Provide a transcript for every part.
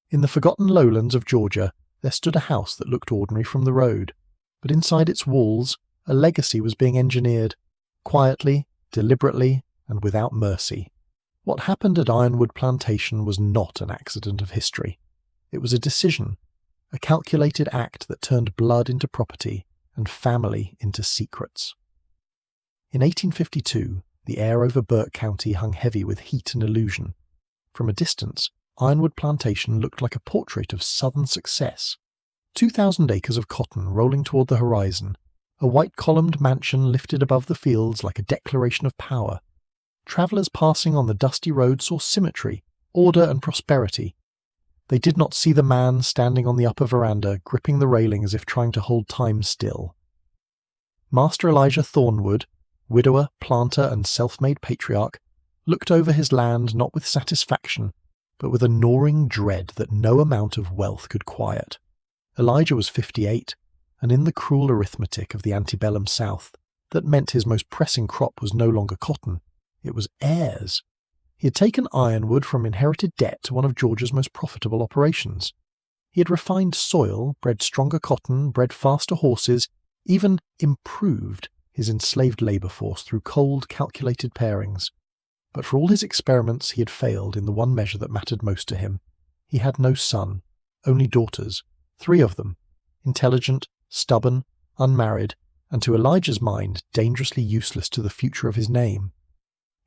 In the forgotten lowlands of Georgia, there stood a house that looked ordinary from the road, but inside its walls, a legacy was being engineered, quietly, deliberately, and without mercy. What happened at Ironwood Plantation was not an accident of history. It was a decision, a calculated act that turned blood into property and family into secrets. In 1852, the air over Burke County hung heavy with heat and illusion. From a distance, Ironwood Plantation looked like a portrait of southern success. 2,000 acres of cotton rolling toward the horizon, a white-columned mansion lifted above the fields like a declaration of power. Travellers passing on the dusty road saw symmetry, order and prosperity. They did not see the man standing on the upper veranda, gripping the railing as if trying to hold time still. Master Elijah Thornwood, widower, planter, and self-made patriarch, looked over his land not with satisfaction, but with a gnawing dread that no amount of wealth could quiet. Elijah was 58, and in the cruel arithmetic of the antebellum South, that meant his most pressing crop was no longer cotton, it was heirs. He had taken Ironwood from inherited debt to one of Georgia's most profitable operations. He had refined soil, bred stronger cotton, bred faster horses, even improved his enslaved labour force through cold, calculated pairings. But for all his experiments, he had failed in the one measure that mattered most to him. He had no son, only daughters, 3 of them, intelligent, stubborn, unmarried, and to Elijah's mind dangerously useless to the future of his name.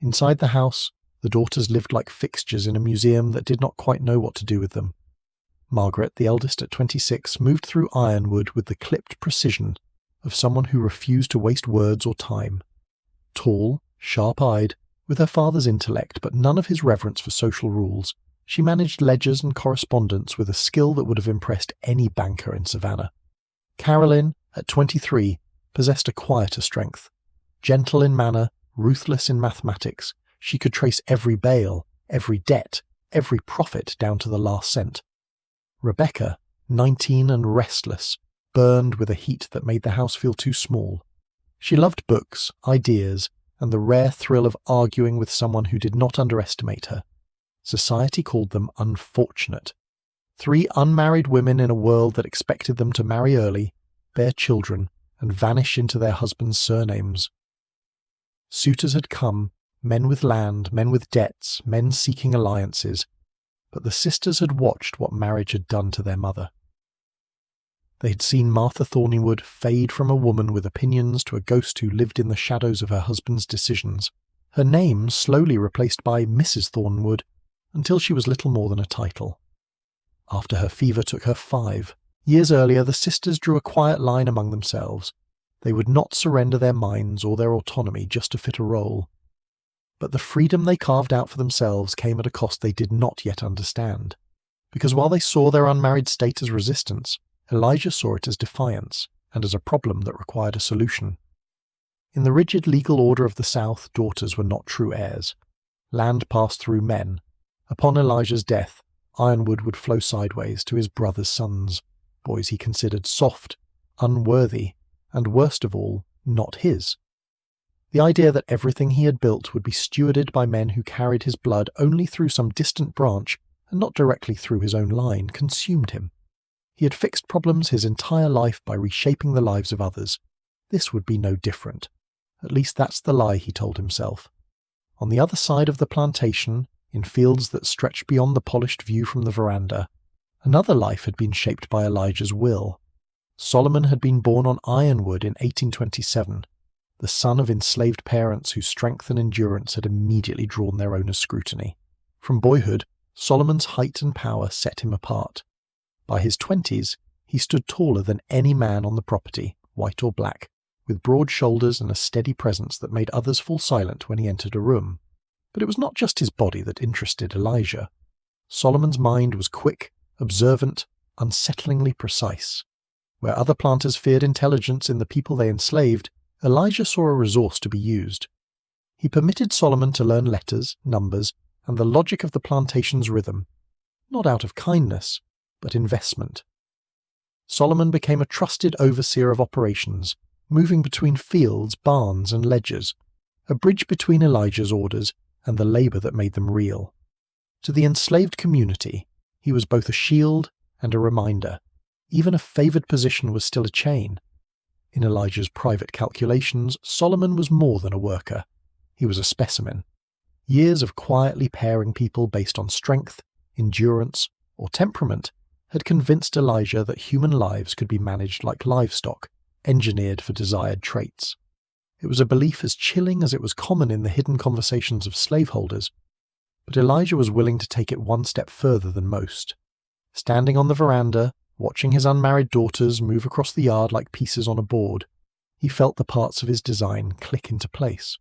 Inside the house, the daughters lived like fixtures in a museum that did not quite know what to do with them. Margaret, the eldest at 26, moved through Ironwood with the clipped precision of someone who refused to waste words or time. Tall, sharp-eyed, with her father's intellect but none of his reverence for social rules, she managed ledgers and correspondence with a skill that would have impressed any banker in Savannah. Carolyn, at 23, possessed a quieter strength. Gentle in manner, ruthless in mathematics, she could trace every bail, every debt, every profit down to the last cent. Rebecca, 19 and restless, burned with a heat that made the house feel too small. She loved books, ideas, and the rare thrill of arguing with someone who did not underestimate her. Society called them unfortunate. 3 unmarried women in a world that expected them to marry early, bear children, and vanish into their husbands' surnames. Suitors had come, men with land, men with debts, men seeking alliances, but the sisters had watched what marriage had done to their mother. They had seen Martha Thornywood fade from a woman with opinions to a ghost who lived in the shadows of her husband's decisions, her name slowly replaced by Mrs. Thornwood, until she was little more than a title. After her fever took her 5, years earlier the sisters drew a quiet line among themselves. They would not surrender their minds or their autonomy just to fit a role. But the freedom they carved out for themselves came at a cost they did not yet understand, because while they saw their unmarried state as resistance, Elijah saw it as defiance, and as a problem that required a solution. In the rigid legal order of the South, daughters were not true heirs. Land passed through men. Upon Elijah's death, Ironwood would flow sideways to his brother's sons, boys he considered soft, unworthy, and worst of all, not his. The idea that everything he had built would be stewarded by men who carried his blood only through some distant branch and not directly through his own line consumed him. He had fixed problems his entire life by reshaping the lives of others. This would be no different. At least that's the lie he told himself. On the other side of the plantation, in fields that stretched beyond the polished view from the veranda, another life had been shaped by Elijah's will. Solomon had been born on Ironwood in 1827, the son of enslaved parents whose strength and endurance had immediately drawn their owner's scrutiny. From boyhood, Solomon's height and power set him apart. By his 20s, he stood taller than any man on the property, white or black, with broad shoulders and a steady presence that made others fall silent when he entered a room. But it was not just his body that interested Elijah. Solomon's mind was quick, observant, unsettlingly precise. Where other planters feared intelligence in the people they enslaved, Elijah saw a resource to be used. He permitted Solomon to learn letters, numbers, and the logic of the plantation's rhythm, not out of kindness, but investment. Solomon became a trusted overseer of operations, moving between fields, barns, and ledgers, a bridge between Elijah's orders and the labour that made them real. To the enslaved community, He was both a shield and a reminder. Even a favoured position was still a chain. In Elijah's private calculations, Solomon was more than a worker. He was a specimen. Years of quietly pairing people based on strength, endurance, or temperament had convinced Elijah that human lives could be managed like livestock, engineered for desired traits. It was a belief as chilling as it was common in the hidden conversations of slaveholders, but Elijah was willing to take it one step further than most. Standing on the veranda, watching his unmarried daughters move across the yard like pieces on a board, he felt the parts of his design click into place.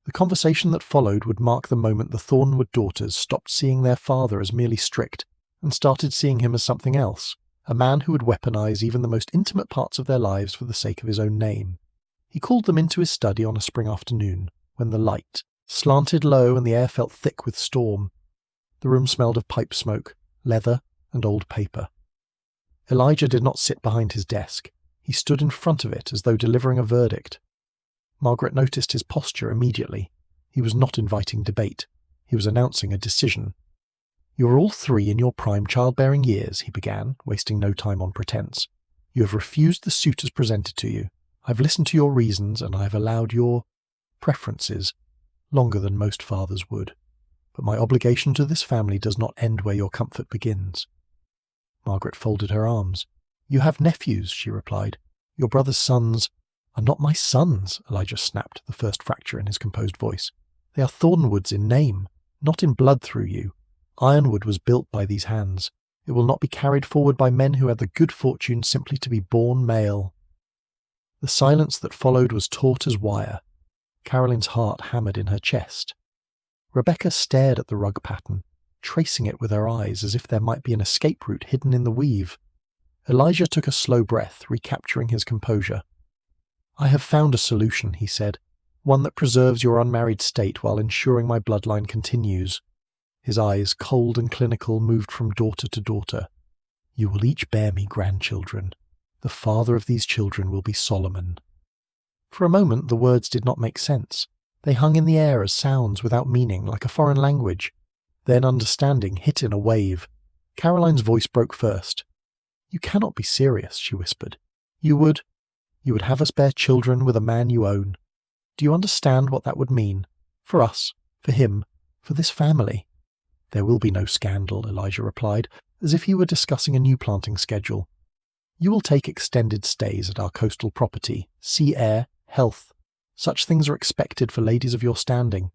The conversation that followed would mark the moment the Thornwood daughters stopped seeing their father as merely strict and started seeing him as something else, a man who would weaponize even the most intimate parts of their lives for the sake of his own name. He called them into his study on a spring afternoon, when the light slanted low and the air felt thick with storm. The room smelled of pipe smoke, leather, and old paper. Elijah did not sit behind his desk. He stood in front of it as though delivering a verdict. Margaret noticed his posture immediately. He was not inviting debate. He was announcing a decision. "You are all three in your prime childbearing years," he began, wasting no time on pretense. "You have refused the suitors presented to you. I've listened to your reasons, and I have allowed your preferences longer than most fathers would. But my obligation to this family does not end where your comfort begins." Margaret folded her arms. "You have nephews," she replied. "Your brother's sons are not my sons," Elijah snapped, the first fracture in his composed voice. "They are Thornwoods in name, not in blood through you. Ironwood was built by these hands. It will not be carried forward by men who had the good fortune simply to be born male." The silence that followed was taut as wire. Caroline's heart hammered in her chest. Rebecca stared at the rug pattern, tracing it with her eyes as if there might be an escape route hidden in the weave. Elijah took a slow breath, recapturing his composure. "I have found a solution," he said, "one that preserves your unmarried state while ensuring my bloodline continues." His eyes, cold and clinical, moved from daughter to daughter. "You will each bear me grandchildren. The father of these children will be Solomon." For a moment the words did not make sense. They hung in the air as sounds without meaning, like a foreign language. Then understanding hit in a wave. Caroline's voice broke first. "You cannot be serious," she whispered. You would have us bear children with a man you own. Do you understand what that would mean? For us, for him, for this family." "There will be no scandal," Elijah replied, as if he were discussing a new planting schedule. "You will take extended stays at our coastal property, sea air, health. Such things are expected for ladies of your standing.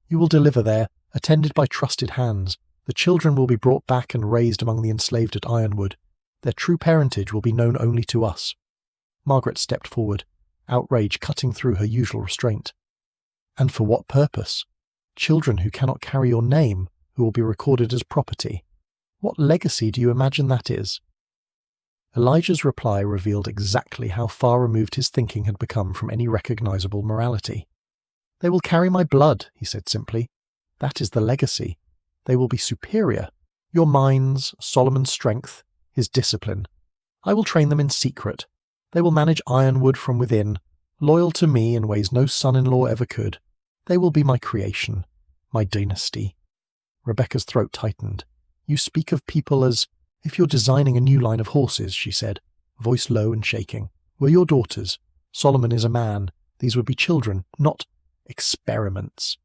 You will deliver there, attended by trusted hands. The children will be brought back and raised among the enslaved at Ironwood. Their true parentage will be known only to us." Margaret stepped forward, outrage cutting through her usual restraint. "And for what purpose? Children who cannot carry your name, who will be recorded as property. What legacy do you imagine that is?" Elijah's reply revealed exactly how far removed his thinking had become from any recognizable morality. "They will carry my blood," he said simply. "That is the legacy. They will be superior. Your minds, Solomon's strength, his discipline. I will train them in secret. They will manage Ironwood from within, loyal to me in ways no son-in-law ever could. They will be my creation, my dynasty." Rebecca's throat tightened. "You speak of people as if you're designing a new line of horses," she said, voice low and shaking. "We're your daughters. Solomon is a man. These would be children, not experiments."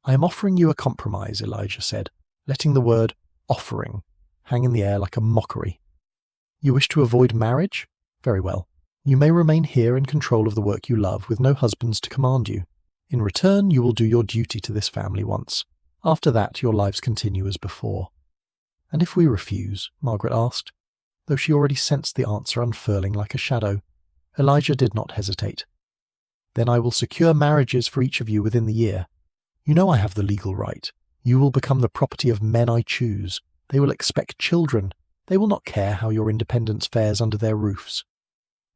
"I am offering you a compromise," Elijah said, letting the word offering hang in the air like a mockery. "You wish to avoid marriage? Very well. You may remain here in control of the work you love with no husbands to command you. In return, you will do your duty to this family once. After that, your lives continue as before." "And if we refuse?" Margaret asked, though she already sensed the answer unfurling like a shadow. Elijah did not hesitate. "Then I will secure marriages for each of you within the year. You know I have the legal right. You will become the property of men I choose. They will expect children. They will not care how your independence fares under their roofs."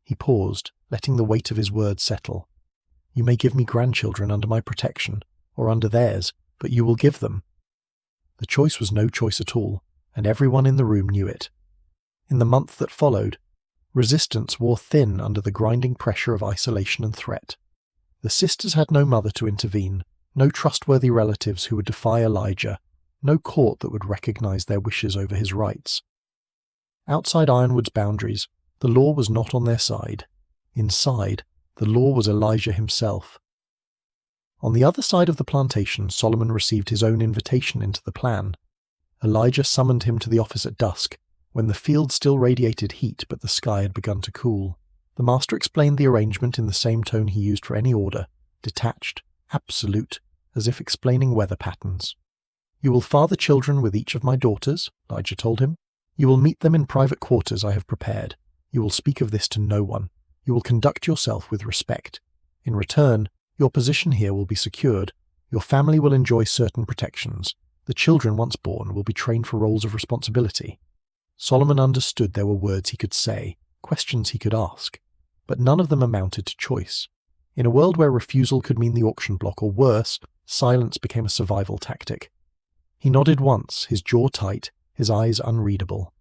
He paused, letting the weight of his words settle. "You may give me grandchildren under my protection, or under theirs, but you will give them." The choice was no choice at all, and everyone in the room knew it. In the month that followed, resistance wore thin under the grinding pressure of isolation and threat. The sisters had no mother to intervene, no trustworthy relatives who would defy Elijah, no court that would recognize their wishes over his rights. Outside Ironwood's boundaries, the law was not on their side. Inside, the law was Elijah himself. On the other side of the plantation, Solomon received his own invitation into the plan. Elijah summoned him to the office at dusk, when the field still radiated heat but the sky had begun to cool. The master explained the arrangement in the same tone he used for any order, detached, absolute, as if explaining weather patterns. "You will father children with each of my daughters," Elijah told him. "You will meet them in private quarters I have prepared. You will speak of this to no one. You will conduct yourself with respect. In return, your position here will be secured. Your family will enjoy certain protections. The children once born will be trained for roles of responsibility." Solomon understood there were words he could say, questions he could ask, but none of them amounted to choice. In a world where refusal could mean the auction block, or worse, silence became a survival tactic. He nodded once, his jaw tight, his eyes unreadable.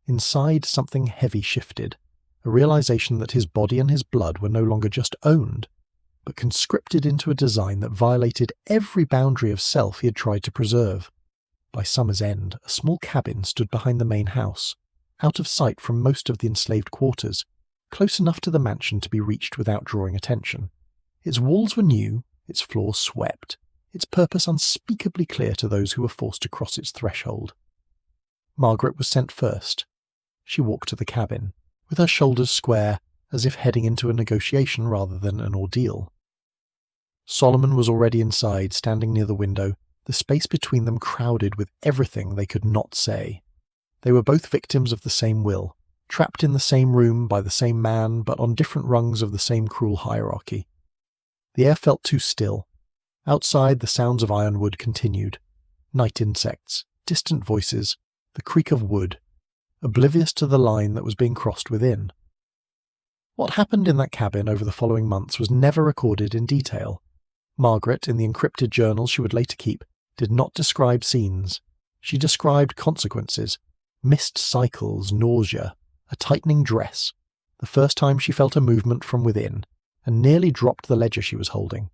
Inside, something heavy shifted, a realization that his body and his blood were no longer just owned, but conscripted into a design that violated every boundary of self he had tried to preserve. By summer's end, a small cabin stood behind the main house, out of sight from most of the enslaved quarters, close enough to the mansion to be reached without drawing attention. Its walls were new, its floors swept, its purpose unspeakably clear to those who were forced to cross its threshold. Margaret was sent first. She walked to the cabin, with her shoulders square, as if heading into a negotiation rather than an ordeal. Solomon was already inside, standing near the window, the space between them crowded with everything they could not say. They were both victims of the same will, trapped in the same room by the same man, but on different rungs of the same cruel hierarchy. The air felt too still. Outside, the sounds of Ironwood continued. Night insects, distant voices, the creak of wood, oblivious to the line that was being crossed within. What happened in that cabin over the following months was never recorded in detail. Margaret, in the encrypted journal she would later keep, did not describe scenes. She described consequences, missed cycles, nausea, a tightening dress, the first time she felt a movement from within, and nearly dropped the ledger she was holding.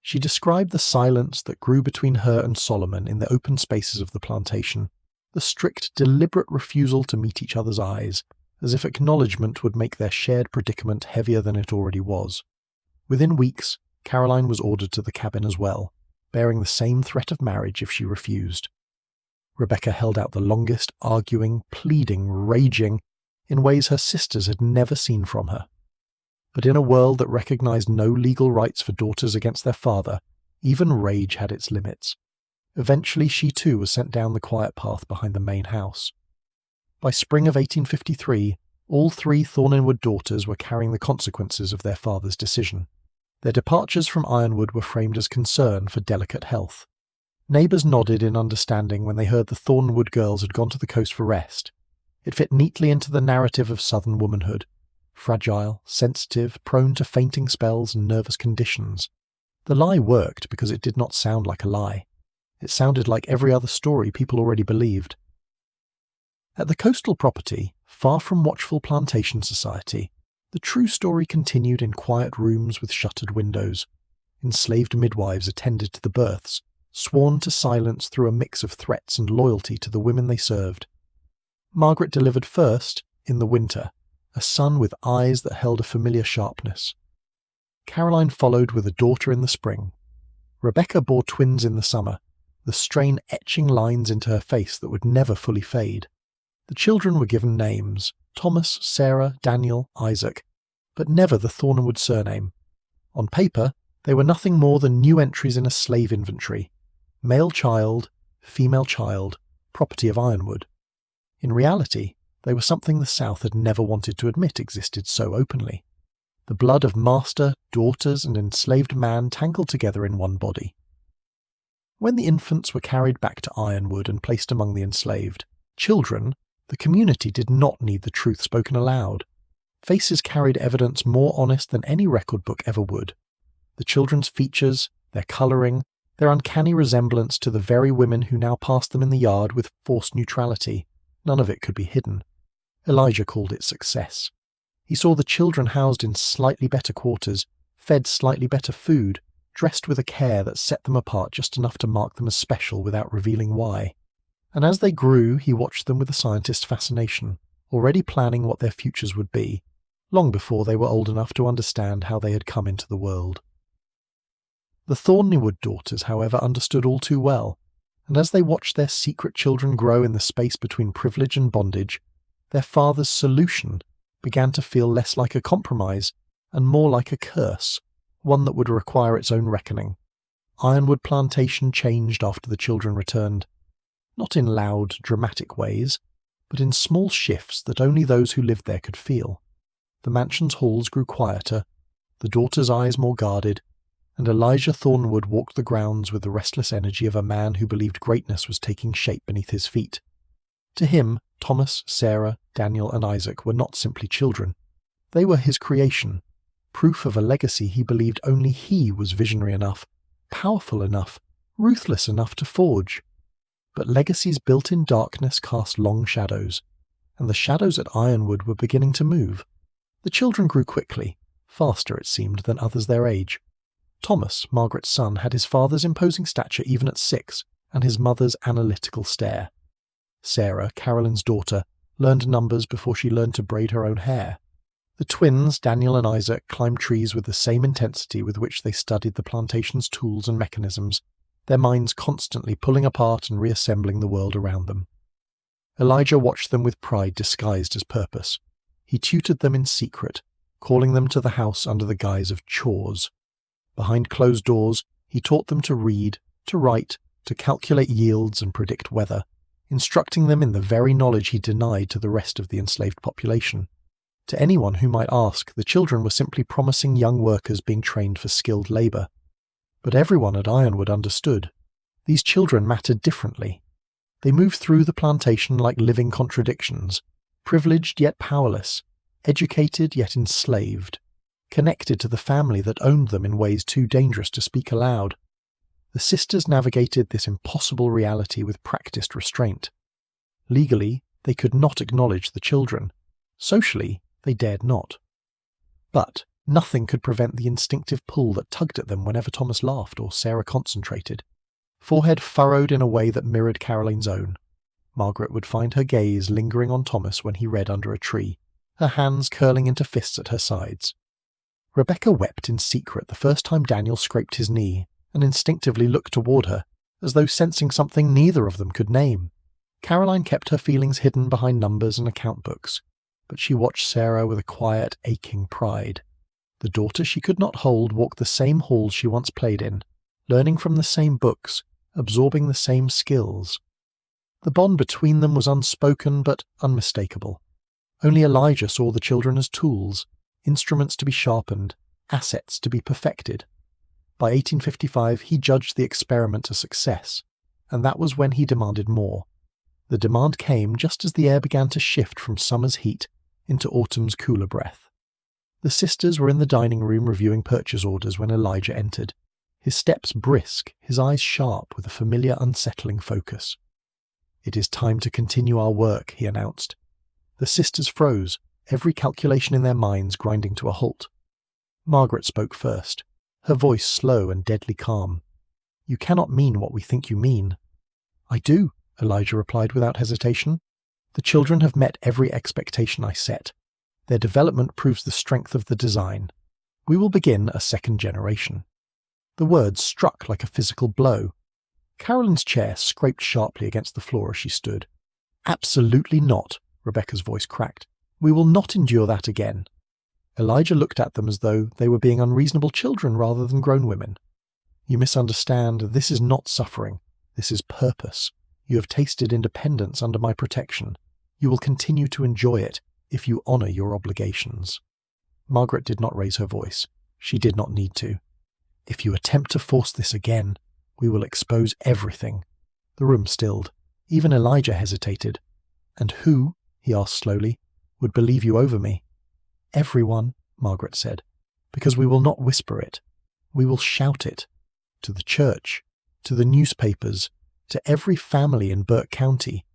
She described the silence that grew between her and Solomon in the open spaces of the plantation, the strict, deliberate refusal to meet each other's eyes, as if acknowledgement would make their shared predicament heavier than it already was. Within weeks, Caroline was ordered to the cabin as well, bearing the same threat of marriage if she refused. Rebecca held out the longest, arguing, pleading, raging, in ways her sisters had never seen from her. But in a world that recognized no legal rights for daughters against their father, even rage had its limits. Eventually she too was sent down the quiet path behind the main house. By spring of 1853, all three Thorntonwood daughters were carrying the consequences of their father's decision. Their departures from Ironwood were framed as concern for delicate health. Neighbours nodded in understanding when they heard the Thornwood girls had gone to the coast for rest. It fit neatly into the narrative of southern womanhood. Fragile, sensitive, prone to fainting spells and nervous conditions. The lie worked because it did not sound like a lie. It sounded like every other story people already believed. At the coastal property, far from watchful plantation society, the true story continued in quiet rooms with shuttered windows. Enslaved midwives attended to the births, sworn to silence through a mix of threats and loyalty to the women they served. Margaret delivered first, in the winter, a son with eyes that held a familiar sharpness. Caroline followed with a daughter in the spring. Rebecca bore twins in the summer, the strain etching lines into her face that would never fully fade. The children were given names, Thomas, Sarah, Daniel, Isaac, but never the Thornwood surname. On paper, they were nothing more than new entries in a slave inventory. Male child, female child, property of Ironwood. In reality, they were something the South had never wanted to admit existed so openly. The blood of master, daughters, and enslaved man tangled together in one body. When the infants were carried back to Ironwood and placed among the enslaved children, the community did not need the truth spoken aloud. Faces carried evidence more honest than any record book ever would. The children's features, their colouring, their uncanny resemblance to the very women who now passed them in the yard with forced neutrality, none of it could be hidden. Elijah called it success. He saw the children housed in slightly better quarters, fed slightly better food, dressed with a care that set them apart just enough to mark them as special without revealing why. And as they grew, he watched them with a scientist's fascination, already planning what their futures would be, long before they were old enough to understand how they had come into the world. The Thorneywood daughters, however, understood all too well, and as they watched their secret children grow in the space between privilege and bondage, their father's solution began to feel less like a compromise and more like a curse, one that would require its own reckoning. Ironwood Plantation changed after the children returned, not in loud, dramatic ways, but in small shifts that only those who lived there could feel. The mansion's halls grew quieter, the daughters' eyes more guarded, and Elijah Thornwood walked the grounds with the restless energy of a man who believed greatness was taking shape beneath his feet. To him, Thomas, Sarah, Daniel, and Isaac were not simply children. They were his creation, proof of a legacy he believed only he was visionary enough, powerful enough, ruthless enough to forge. But legacies built in darkness cast long shadows, and the shadows at Ironwood were beginning to move. The children grew quickly, faster, it seemed, than others their age. Thomas, Margaret's son, had his father's imposing stature even at 6, and his mother's analytical stare. Sarah, Caroline's daughter, learned numbers before she learned to braid her own hair. The twins, Daniel and Isaac, climbed trees with the same intensity with which they studied the plantation's tools and mechanisms, their minds constantly pulling apart and reassembling the world around them. Elijah watched them with pride disguised as purpose. He tutored them in secret, calling them to the house under the guise of chores. Behind closed doors, he taught them to read, to write, to calculate yields and predict weather, instructing them in the very knowledge he denied to the rest of the enslaved population. To anyone who might ask, the children were simply promising young workers being trained for skilled labour. But everyone at Ironwood understood. These children mattered differently. They moved through the plantation like living contradictions, privileged yet powerless, educated yet enslaved, connected to the family that owned them in ways too dangerous to speak aloud. The sisters navigated this impossible reality with practiced restraint. Legally, they could not acknowledge the children. Socially, they dared not. But nothing could prevent the instinctive pull that tugged at them whenever Thomas laughed or Sarah concentrated. Forehead furrowed in a way that mirrored Caroline's own. Margaret would find her gaze lingering on Thomas when he read under a tree, her hands curling into fists at her sides. Rebecca wept in secret the first time Daniel scraped his knee, and instinctively looked toward her, as though sensing something neither of them could name. Caroline kept her feelings hidden behind numbers and account books, but she watched Sarah with a quiet, aching pride. The daughter she could not hold walked the same halls she once played in, learning from the same books, absorbing the same skills. The bond between them was unspoken but unmistakable. Only Elijah saw the children as tools, instruments to be sharpened, assets to be perfected. By 1855 he judged the experiment a success, and that was when he demanded more. The demand came just as the air began to shift from summer's heat into autumn's cooler breath. The sisters were in the dining room reviewing purchase orders when Elijah entered, his steps brisk, his eyes sharp with a familiar unsettling focus. "It is time to continue our work," he announced. The sisters froze, every calculation in their minds grinding to a halt. Margaret spoke first, her voice slow and deadly calm. "You cannot mean what we think you mean." "I do," Elijah replied without hesitation. "The children have met every expectation I set. Their development proves the strength of the design. We will begin a second generation." The words struck like a physical blow. Caroline's chair scraped sharply against the floor as she stood. "Absolutely not," Rebecca's voice cracked. "We will not endure that again." Elijah looked at them as though they were being unreasonable children rather than grown women. "You misunderstand. This is not suffering. This is purpose. You have tasted independence under my protection. You will continue to enjoy it if you honor your obligations." Margaret did not raise her voice. She did not need to. "If you attempt to force this again, we will expose everything." The room stilled. Even Elijah hesitated. "And who," he asked slowly, "would believe you over me?" "Everyone," Margaret said, "because we will not whisper it. We will shout it. To the church, to the newspapers, to every family in Burke County.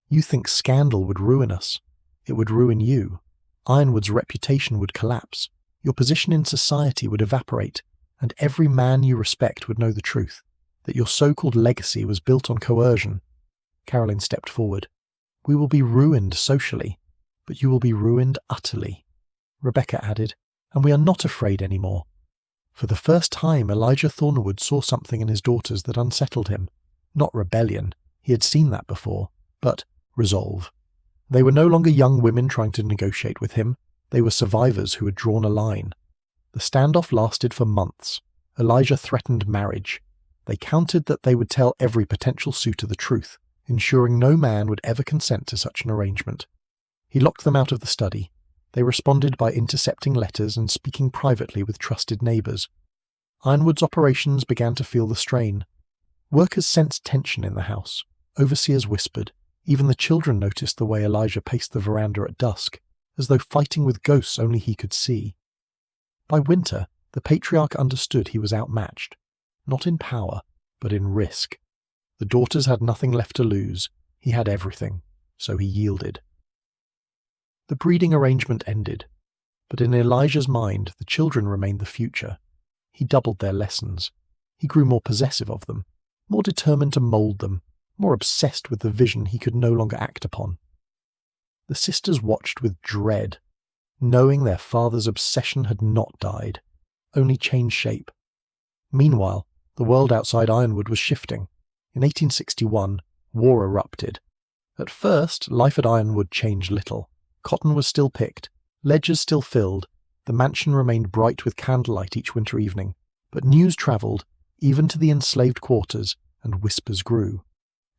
You think scandal would ruin us. It would ruin you. Ironwood's reputation would collapse. Your position in society would evaporate, and every man you respect would know the truth, that your so-called legacy was built on coercion. Caroline stepped forward. We will be ruined socially, but you will be ruined utterly. Rebecca added, and we are not afraid anymore. For the first time, Elijah Thornwood saw something in his daughters that unsettled him. Not rebellion, he had seen that before, but resolve. They were no longer young women trying to negotiate with him, they were survivors who had drawn a line. The standoff lasted for months. Elijah threatened marriage. They countered that they would tell every potential suitor the truth, ensuring no man would ever consent to such an arrangement. He locked them out of the study. They responded by intercepting letters and speaking privately with trusted neighbours. Ironwood's operations began to feel the strain. Workers sensed tension in the house. Overseers whispered. Even the children noticed the way Elijah paced the veranda at dusk, as though fighting with ghosts only he could see. By winter, the patriarch understood he was outmatched, not in power, but in risk. The daughters had nothing left to lose. He had everything, so he yielded. The breeding arrangement ended, but in Elijah's mind the children remained the future. He doubled their lessons. He grew more possessive of them, more determined to mould them, more obsessed with the vision he could no longer act upon. The sisters watched with dread, knowing their father's obsession had not died, only changed shape. Meanwhile, the world outside Ironwood was shifting. In 1861, war erupted. At first, life at Ironwood changed little. Cotton was still picked, ledgers still filled, the mansion remained bright with candlelight each winter evening, but news travelled, even to the enslaved quarters, and whispers grew.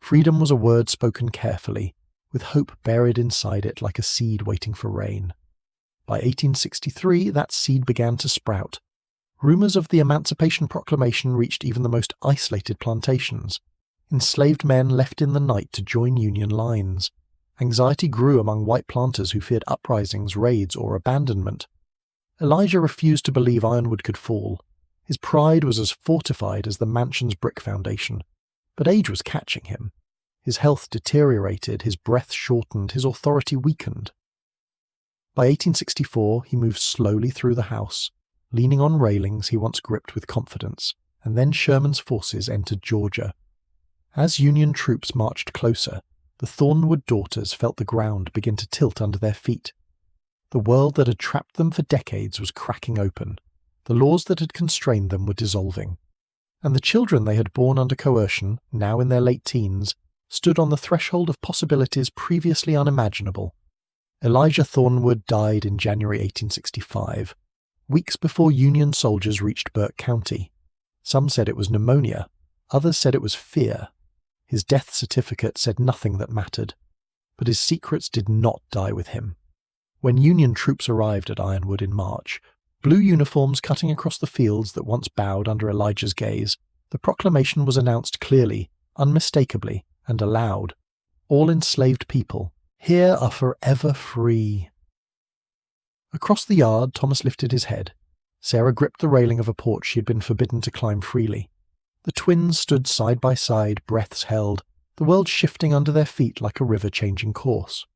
Freedom was a word spoken carefully, with hope buried inside it like a seed waiting for rain. By 1863, that seed began to sprout. Rumours of the Emancipation Proclamation reached even the most isolated plantations. Enslaved men left in the night to join Union lines. Anxiety grew among white planters who feared uprisings, raids, or abandonment. Elijah refused to believe Ironwood could fall. His pride was as fortified as the mansion's brick foundation. But age was catching him. His health deteriorated, his breath shortened, his authority weakened. By 1864, he moved slowly through the house, leaning on railings he once gripped with confidence, and then Sherman's forces entered Georgia. As Union troops marched closer, the Thornwood daughters felt the ground begin to tilt under their feet. The world that had trapped them for decades was cracking open. The laws that had constrained them were dissolving. And the children they had borne under coercion, now in their late teens, stood on the threshold of possibilities previously unimaginable. Elijah Thornwood died in January 1865, weeks before Union soldiers reached Burke County. Some said it was pneumonia, others said it was fear. His death certificate said nothing that mattered, but his secrets did not die with him. When Union troops arrived at Ironwood in March, blue uniforms cutting across the fields that once bowed under Elijah's gaze, the proclamation was announced clearly, unmistakably, and aloud. All enslaved people, here are forever free. Across the yard, Thomas lifted his head. Sarah gripped the railing of a porch she had been forbidden to climb freely. The twins stood side by side, breaths held, the world shifting under their feet like a river changing course.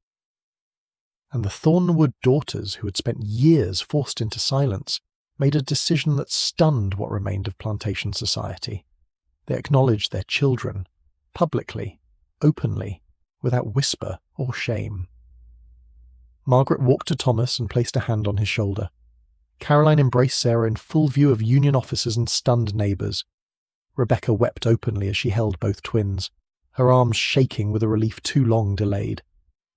And the Thornwood daughters, who had spent years forced into silence, made a decision that stunned what remained of plantation society. They acknowledged their children, publicly, openly, without whisper or shame. Margaret walked to Thomas and placed a hand on his shoulder. Caroline embraced Sarah in full view of Union officers and stunned neighbours. Rebecca wept openly as she held both twins, her arms shaking with a relief too long delayed.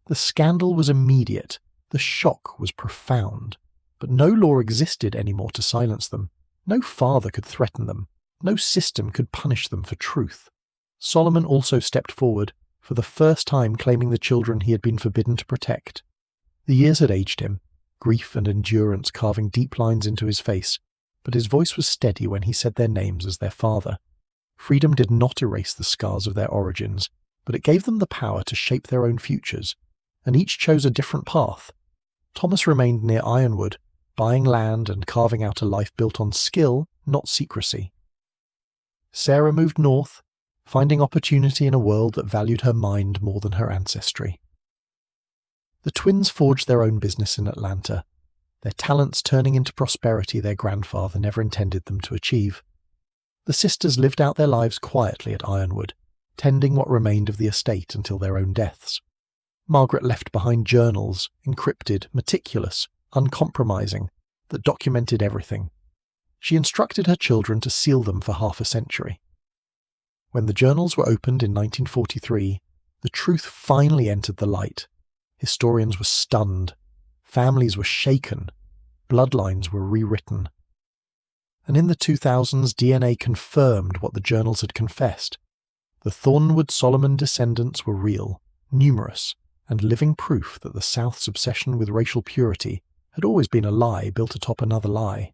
The scandal was immediate, the shock was profound, but no law existed anymore to silence them. No father could threaten them, no system could punish them for truth. Solomon also stepped forward, for the first time claiming the children he had been forbidden to protect. The years had aged him, grief and endurance carving deep lines into his face, but his voice was steady when he said their names as their father. Freedom did not erase the scars of their origins, but it gave them the power to shape their own futures, and each chose a different path. Thomas remained near Ironwood, buying land and carving out a life built on skill, not secrecy. Sarah moved north, finding opportunity in a world that valued her mind more than her ancestry. The twins forged their own business in Atlanta. their talents turning into prosperity their grandfather never intended them to achieve. The sisters lived out their lives quietly at Ironwood, tending what remained of the estate until their own deaths. Margaret left behind journals, encrypted, meticulous, uncompromising, that documented everything. She instructed her children to seal them for half a century. When the journals were opened in 1943, the truth finally entered the light. Historians were stunned. Families were shaken. Bloodlines were rewritten. And in the 2000s, DNA confirmed what the journals had confessed. The Thornwood-Solomon descendants were real, numerous, and living proof that the South's obsession with racial purity had always been a lie built atop another lie.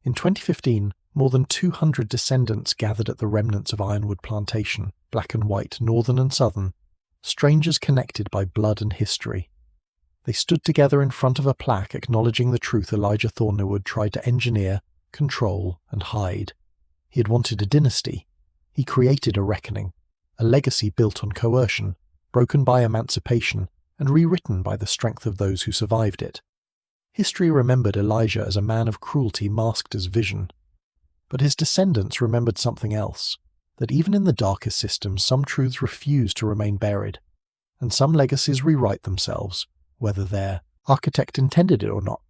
In 2015, more than 200 descendants gathered at the remnants of Ironwood Plantation, black and white, northern and southern, strangers connected by blood and history. They stood together in front of a plaque acknowledging the truth Elijah Thornwood tried to engineer, control, and hide. He had wanted a dynasty. He created a reckoning, a legacy built on coercion, broken by emancipation, and rewritten by the strength of those who survived it. History remembered Elijah as a man of cruelty masked as vision. But his descendants remembered something else, that even in the darkest systems some truths refuse to remain buried, and some legacies rewrite themselves, whether their architect intended it or not.